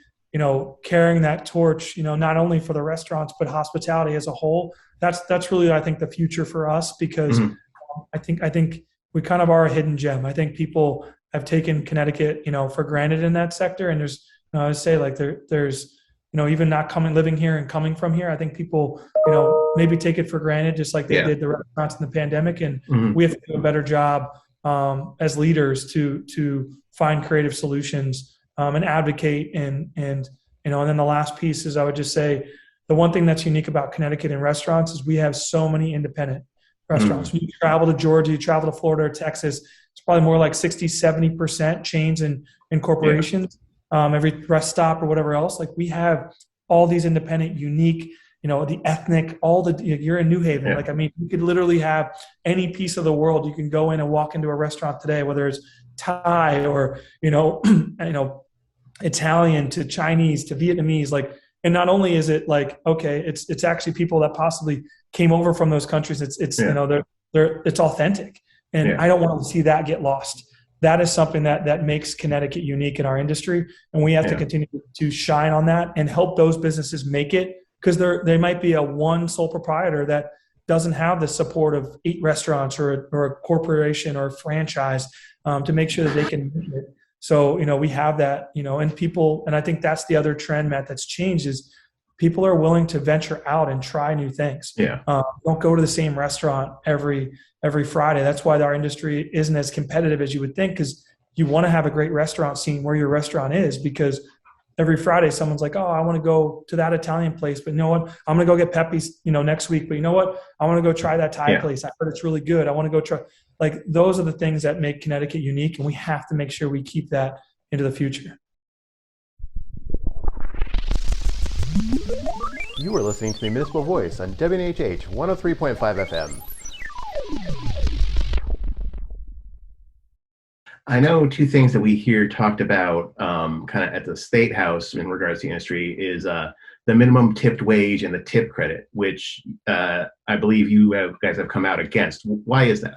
carrying that torch, not only for the restaurants, but hospitality as a whole. That's really, I think, the future for us, because I think we kind of are a hidden gem. I think people have taken Connecticut, for granted in that sector. And there's, I say there's, even not living here and coming from here, I think people, maybe take it for granted, just like they did the restaurants in the pandemic. And we have to do a better job as leaders to find creative solutions and advocate. And then the last piece is, I would just say, the one thing that's unique about Connecticut and restaurants is we have so many independent restaurants. When you travel to Georgia, you travel to Florida or Texas, it's probably more like 60-70% chains and corporations. Every rest stop or whatever else. We have all these independent, unique, the ethnic, you're in New Haven. Yeah. Like, I mean, you could literally have any piece of the world. You can go in and walk into a restaurant today, whether it's Thai or, Italian to Chinese to Vietnamese, like, and not only is it like, okay, it's actually people that possibly came over from those countries. It's it's authentic. And I don't want to see that get lost. That is something that makes Connecticut unique in our industry. And we have to continue to shine on that and help those businesses make it, because they might be a one sole proprietor that doesn't have the support of 8 restaurants or a corporation or a franchise to make sure that they can make it. So, we have that, and people, and I think that's the other trend, Matt, that's changed is people are willing to venture out and try new things. Yeah. Don't go to the same restaurant every Friday. That's why our industry isn't as competitive as you would think, because you want to have a great restaurant scene where your restaurant is, because every Friday someone's like, oh, I want to go to that Italian place, but you know what? I'm going to go get Pepe's, next week. But you know what? I want to go try that Thai place. I heard it's really good. I want to go try. Like, those are the things that make Connecticut unique, and we have to make sure we keep that into the future. You are listening to the Municipal Voice on WNHH 103.5 FM. I know two things that we hear talked about kind of at the State House in regards to the industry is the minimum tipped wage and the tip credit, which I believe you guys have come out against. Why is that?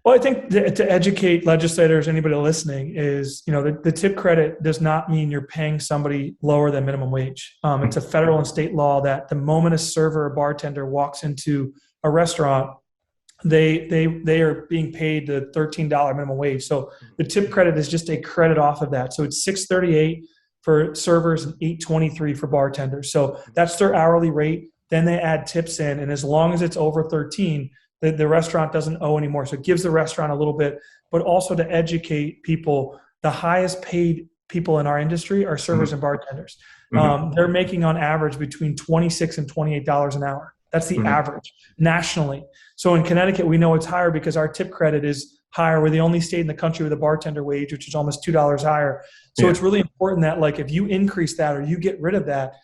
Well, I think to educate legislators, anybody listening, is, the tip credit does not mean you're paying somebody lower than minimum wage. It's a federal and state law that the moment a server or bartender walks into a restaurant, they are being paid the $13 minimum wage. So the tip credit is just a credit off of that. So it's $6.38 for servers and $8.23 for bartenders. So that's their hourly rate. Then they add tips in, and as long as it's over 13, the restaurant doesn't owe anymore. So it gives the restaurant a little bit, but also to educate people, the highest paid people in our industry are servers and bartenders. They're making on average between $26 and $28 an hour. That's the average nationally. So in Connecticut, we know it's higher because our tip credit is higher. We're the only state in the country with a bartender wage, which is almost $2 higher. So it's really important that, like, if you increase that or you get rid of that,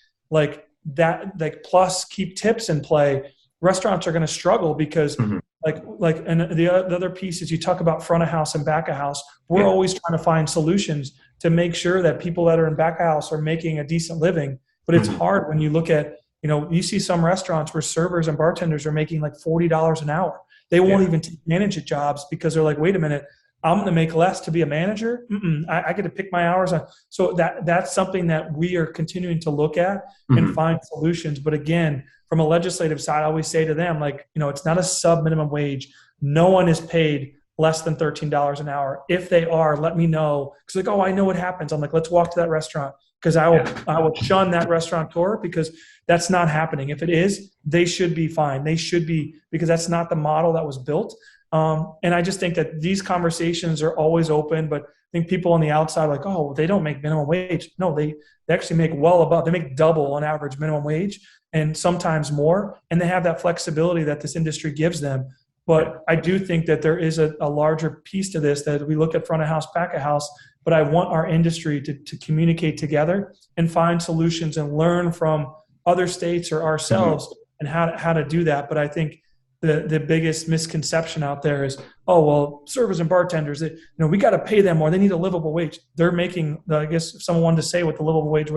plus keep tips in play, restaurants are going to struggle because and the other piece is, you talk about front of house and back of house. We're always trying to find solutions to make sure that people that are in back of house are making a decent living. But it's hard when you look at, you see some restaurants where servers and bartenders are making like $40 an hour. They won't even take manager jobs because they're like, wait a minute, I'm going to make less to be a manager. I get to pick my hours on. So that's something that we are continuing to look at and find solutions. But again, from a legislative side, I always say to them, it's not a sub minimum wage. No one is paid less than $13 an hour. If they are, let me know. Because I know what happens. I'm like, let's walk to that restaurant, because I will shun that restaurateur, because that's not happening. If it is, they should be fine. They should be, because that's not the model that was built. And I just think that these conversations are always open, but I think people on the outside are like, oh, they don't make minimum wage. No, they actually make well above. They make double on average minimum wage, and sometimes more. And they have that flexibility that this industry gives them. But I do think that there is a larger piece to this, that we look at front of house, back of house, but I want our industry to communicate together and find solutions and learn from other states or ourselves and how to do that. But I think the biggest misconception out there is, oh, well, servers and bartenders, we got to pay them more. They need a livable wage. They're making, I guess if someone wanted to say what the livable wage,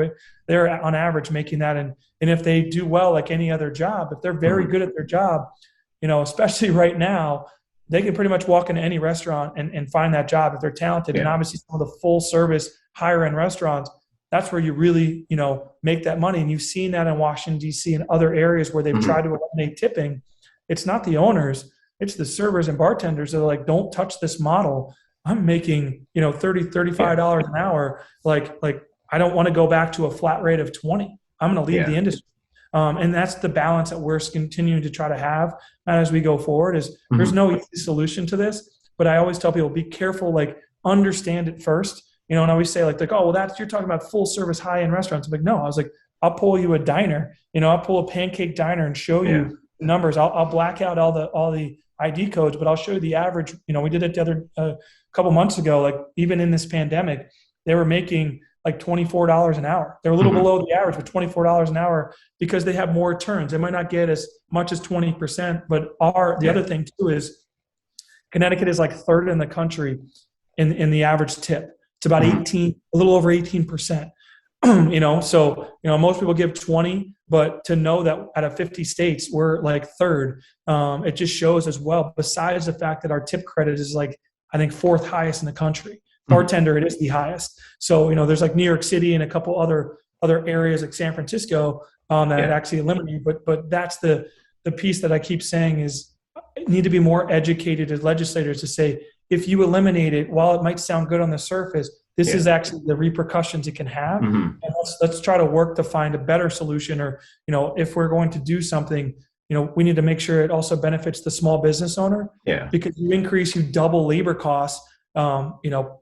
they're on average making that. And if they do well, like any other job, if they're very good at their job, especially right now, they can pretty much walk into any restaurant and find that job if they're talented. And obviously some of the full service higher end restaurants, that's where you really, make that money. And you've seen that in Washington, D.C. and other areas where they've tried to eliminate tipping. It's not the owners, it's the servers and bartenders that are like, don't touch this model. I'm making, $30, $35 an hour. Like I don't want to go back to a flat rate of 20. I'm going to leave the industry. And that's the balance that we're continuing to try to have as we go forward. Is there's no easy solution to this, but I always tell people, be careful, understand it first, and I always say like, oh, well, you're talking about full service high-end restaurants. I'm like, no, I was like, I'll pull you a diner, I'll pull a pancake diner and show you the numbers. I'll black out all the ID codes, but I'll show you the average. We did it the other couple months ago, like even in this pandemic, they were making like $24 an hour. They're a little below the average, but $24 an hour because they have more turns. They might not get as much as 20%, but the other thing too is Connecticut is like third in the country in the average tip. It's about a little over 18%. Most people give 20, but to know that out of 50 states, we're like third, it just shows as well, besides the fact that our tip credit is like, I think, fourth highest in the country. Bartender, it is the highest. So, there's like New York City and a couple other areas like San Francisco that actually eliminate, but that's the piece that I keep saying is need to be more educated as legislators to say, if you eliminate it, while it might sound good on the surface, this is actually the repercussions it can have. And let's try to work to find a better solution, or, if we're going to do something, we need to make sure it also benefits the small business owner. Because you double labor costs,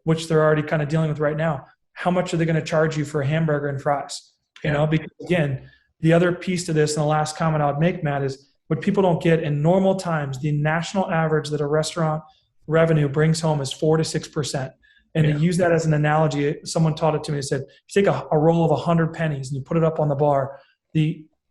which they're already kind of dealing with right now. How much are they going to charge you for a hamburger and fries? Because again, the other piece to this, and the last comment I would make, Matt, is what people don't get in normal times, the national average that a restaurant revenue brings home is 4 to 6%. And to use that as an analogy, someone taught it to me. They said, you take a roll of 100 pennies and you put it up on the bar.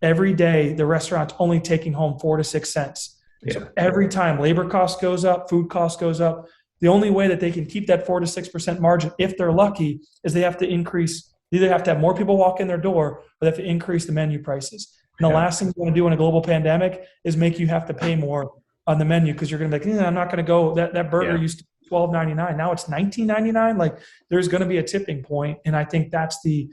Every day, the restaurant's only taking home 4 to 6 cents. So every time labor cost goes up, food cost goes up, the only way that they can keep that 4 to 6% margin, if they're lucky, is they have to increase. They either have to have more people walk in their door, or they have to increase the menu prices. And the last thing you want to do in a global pandemic is make you have to pay more on the menu, because you're going to be like, I'm not going to go. That burger used to be $12.99. Now it's $19.99. Like, there's going to be a tipping point. And I think that's the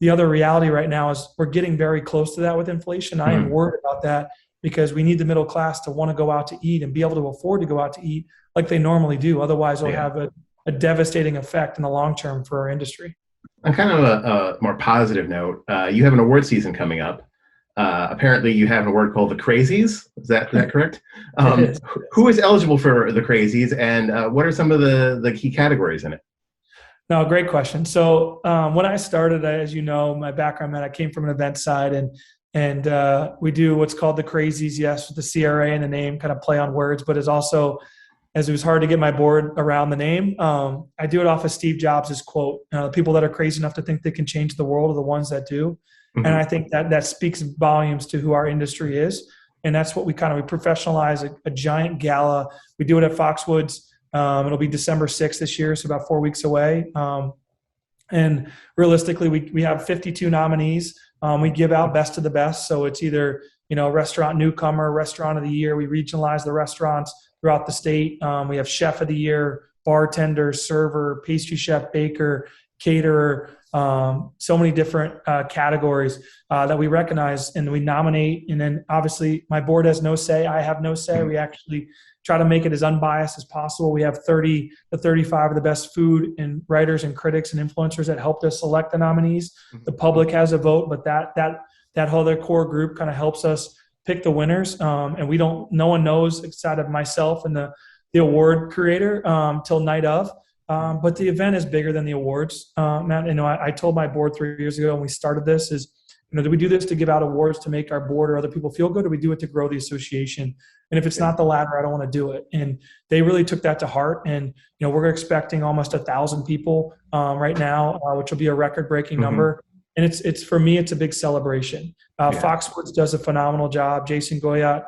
other reality right now is we're getting very close to that with inflation. I am worried about that because we need the middle class to want to go out to eat and be able to afford to go out to eat like they normally do. Otherwise, it'll have a devastating effect in the long term for our industry. On kind of a more positive note, you have an award season coming up. Apparently, you have an award called the Crazies. Is that correct? Who is eligible for the Crazies, and what are some of the key categories in it? No, great question. So when I started, as you know, my background, I came from an event side, and we do what's called the Crazies. Yes, with the CRA and the name kind of play on words, but it's also, as it was hard to get my board around the name, I do it off of Steve Jobs' quote. The people that are crazy enough to think they can change the world are the ones that do. And I think that speaks volumes to who our industry is. And that's what we professionalize a giant gala. We do it at Foxwoods. It'll be December 6th this year, so about 4 weeks away. And realistically, we have 52 nominees. We give out best of the best. So it's either, restaurant newcomer, restaurant of the year. We regionalize the restaurants throughout the state. We have chef of the year, bartender, server, pastry chef, baker, caterer, so many different categories that we recognize and we nominate. And then obviously my board has no say. I have no say. We actually try to make it as unbiased as possible. We have 30 to 35 of the best food and writers and critics and influencers that helped us select the nominees. The public has a vote, but that whole other core group kind of helps us pick the winners. And no one knows outside of myself and the award creator till night of. But the event is bigger than the awards, Matt. I told my board 3 years ago when we started this is, do we do this to give out awards to make our board or other people feel good, or do we do it to grow the association? And if it's not the latter, I don't want to do it. And they really took that to heart. And, we're expecting almost 1,000 people right now, which will be a record-breaking number. And it's for me, it's a big celebration. Foxwoods does a phenomenal job. Jason Goyat,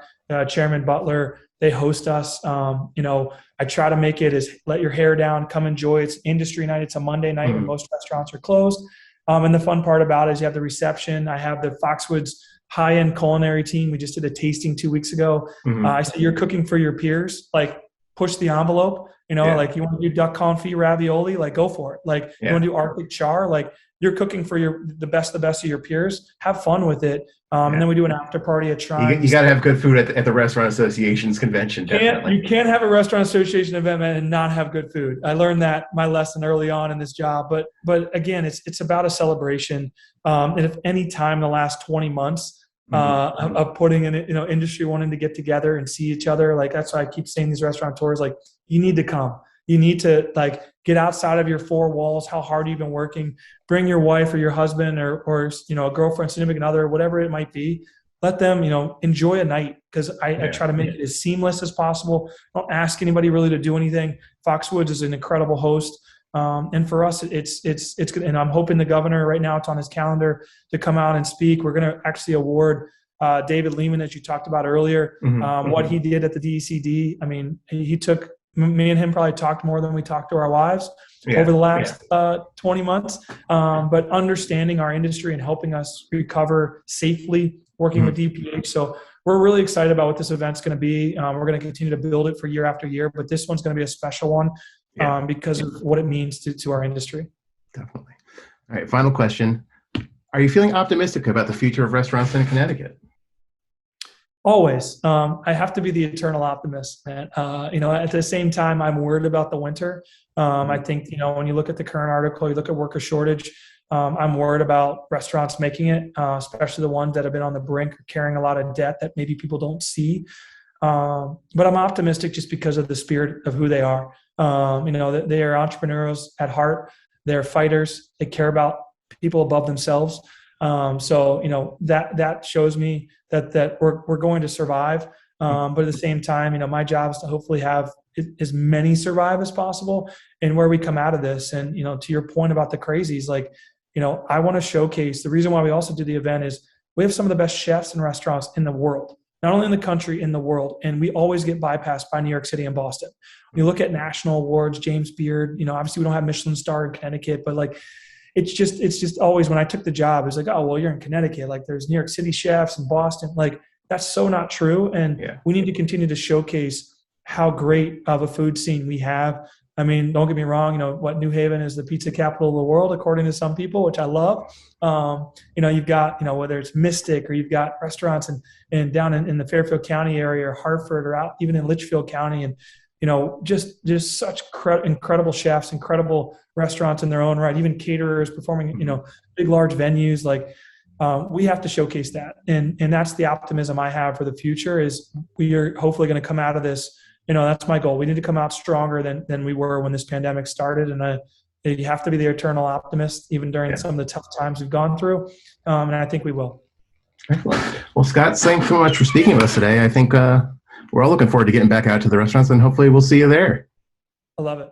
Chairman Butler, they host us. I try to make it as let your hair down, come enjoy. It's industry night. It's a Monday night when most restaurants are closed. And the fun part about it is you have the reception. I have the Foxwoods high-end culinary team. We just did a tasting 2 weeks ago. I said, you're cooking for your peers. Like, push the envelope. Like, you want to do duck confit ravioli? Like, go for it. Like, you want to do Arctic char? Like, you're cooking for the best of your peers. Have fun with it. And then we do an after party at Shrine. You got to have good food at the Restaurant Association's convention. Definitely. You can't have a Restaurant Association event and not have good food. I learned my lesson early on in this job. But again, it's about a celebration. And if any time in the last 20 months of putting in industry wanting to get together and see each other, like that's why I keep saying these restaurateurs, like, you need to come. You need to get outside of your four walls. How hard you've been working. Bring your wife or your husband or a girlfriend, significant other, whatever it might be. Let them enjoy a night, because I try to make it as seamless as possible. I don't ask anybody really to do anything. Foxwoods is an incredible host. And for us, it's good. And I'm hoping the governor right now, it's on his calendar to come out and speak. We're going to actually award David Lehman, as you talked about earlier, what he did at the DECD. I mean, he took, me and him probably talked more than we talked to our wives over the last 20 months. But understanding our industry and helping us recover safely, working with DPH. So we're really excited about what this event's going to be. We're going to continue to build it for year after year, but this one's going to be a special one because of what it means to our industry. Definitely. All right, final question. Are you feeling optimistic about the future of restaurants in Connecticut? Always. I have to be the eternal optimist, man. At the same time, I'm worried about the winter. I think, when you look at the current article, you look at worker shortage, I'm worried about restaurants making it, especially the ones that have been on the brink or carrying a lot of debt that maybe people don't see. But I'm optimistic just because of the spirit of who they are. They are entrepreneurs at heart. They're fighters. They care about people above themselves. That shows me that we're going to survive. But at the same time, my job is to hopefully have as many survive as possible. And where we come out of this, and to your point about the crazies, I want to showcase the reason why we also do the event is we have some of the best chefs and restaurants in the world, not only in the country, in the world. And we always get bypassed by New York City and Boston. When you look at national awards, James Beard, obviously we don't have Michelin star in Connecticut, but it's just always, when I took the job, it's oh, well, you're in Connecticut. There's New York City chefs in Boston. That's so not true. And we need to continue to showcase how great of a food scene we have. I mean, don't get me wrong, New Haven is the pizza capital of the world, according to some people, which I love. You've got, whether it's Mystic, or you've got restaurants and down in the Fairfield County area, or Hartford, or out even in Litchfield County. And, just such incredible chefs, incredible restaurants in their own right, even caterers performing, big, large venues. We have to showcase that. And that's the optimism I have for the future, is we are hopefully going to come out of this. That's my goal. We need to come out stronger than we were when this pandemic started. And you have to be the eternal optimist, even during some of the tough times we've gone through. And I think we will. Excellent. Well, Scott, thanks so much for speaking with us today. I think we're all looking forward to getting back out to the restaurants, and hopefully we'll see you there. I love it.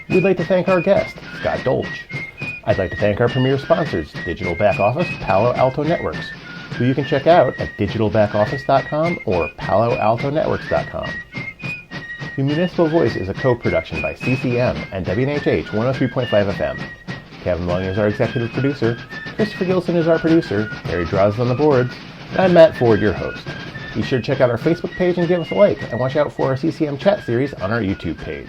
We'd like to thank our guest, Scott Dolch. I'd like to thank our premier sponsors, Digital Back Office, Palo Alto Networks, who you can check out at digitalbackoffice.com or paloaltonetworks.com. The Municipal Voice is a co-production by CCM and WNHH 103.5 FM. Kevin Long is our executive producer, Christopher Gilson is our producer, Harry Draws on the boards, and I'm Matt Ford, your host. Be sure to check out our Facebook page and give us a like, and watch out for our CCM chat series on our YouTube page.